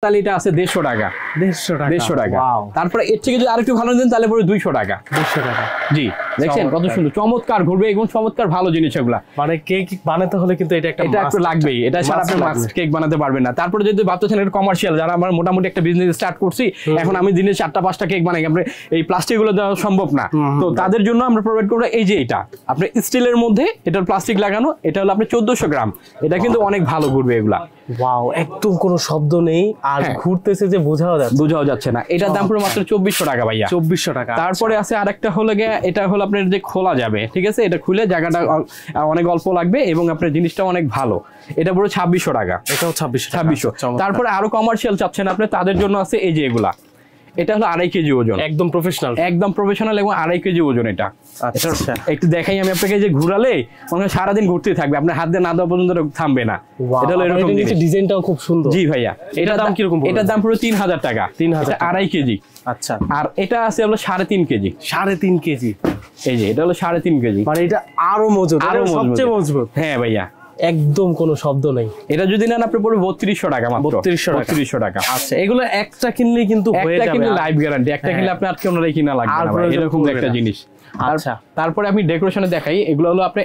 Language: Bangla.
তালিটা আছে 150 টাকা। 150 টাকা। তারপরে এর থেকে যদি আরেকটু ভালো দেন তাহলে পরে 200 টাকা। 200 টাকা। জি, দেখছেন কত সুন্দর চমৎকার ঘুরবে এবং চমৎকার ভালো জিনিস এগুলা। মানে কেক বানাতে হলে কিন্তু এটা একটু লাগবেই, এটা ছাড়া আপনি মাস্ট কেক বানাতে পারবেন না। তারপরে যদি ভাবতেছেন এটা কমার্শিয়াল, যারা আমরা মোটামুটি একটা বিজনেস স্টার্ট করছি, এখন আমি দিনে 4টা-5টা কেক বানাই, আমরা এই প্লাস্টিক গুলো দেওয়া সম্ভব না, তো তাদের জন্য আমরা প্রোভাইড করবো এই যে এটা আপনি স্টিলের মধ্যে, এটার প্লাস্টিক লাগানো, এটা হলো আপনি 1400 গ্রাম, এটা কিন্তু অনেক ভালো ঘুরবে এগুলা। ওয়াও, একদম কোনো শব্দ নেই আর ঘুরতেছে যে বোঝাও যাচ্ছে না। এটার দাম পুরো মাত্র 2400 টাকা ভাইয়া। 2400 টাকা। তারপরে আছে আরেকটা হলো গিয়ে, এটা হলো আপনার যে খোলা যাবে, ঠিক আছে, এটা খুলে জায়গাটা অনেক অল্প লাগবে এবং আপনার জিনিসটা অনেক ভালো, এটা পুরো 2600 টাকা। এটাও 2600। তারপরে আরো কমার্শিয়াল চাচ্ছেন আপনি, তাদের জন্য আছে এই যে এগুলা, এটা হলো 2.5 কেজি ওজন, একদম প্রফেশনাল এবং 2.5 কেজি ওজন। এটা একটু দেখাই আমি আপনাকে, যে ঘুরালে মনে হয় সারাদিন ঘুরতে থাকবে, আপনার হাত দিয়ে না দেওয়া পর্যন্ত থামবে না। এটা হলো এরকম, ডিজাইনটাও খুব সুন্দর। জি ভাইয়া, এটার দাম কিরকম? এটার দাম পুরো 3000 টাকা। 3000, 2.5 কেজি। আচ্ছা, আর এটা আছে হলো 3.5 কেজি। 3.5 কেজি, এই যে এটা হলো 3.5 কেজি, মানে এটা আরো মজবুত, সবচেয়ে মজবুত। হ্যাঁ ভাইয়া, একদম কোনো শব্দ নাই। এটা যদি নেন আপনি পড়বে 3200 টাকা মাত্র। 3200 টাকা। আচ্ছা, এগুলো একটা কিনলেই কিন্তু হয়ে যাবে, কিন্তু লাইফ গ্যারান্টি। একটা কিনলে আপনি আর কোনোটাই কিনা লাগবে না, এরকম একটা জিনিস। আচ্ছা, তারপরে আমি ডেকোরেশনে দেখাই, এগুলো হলো আপনি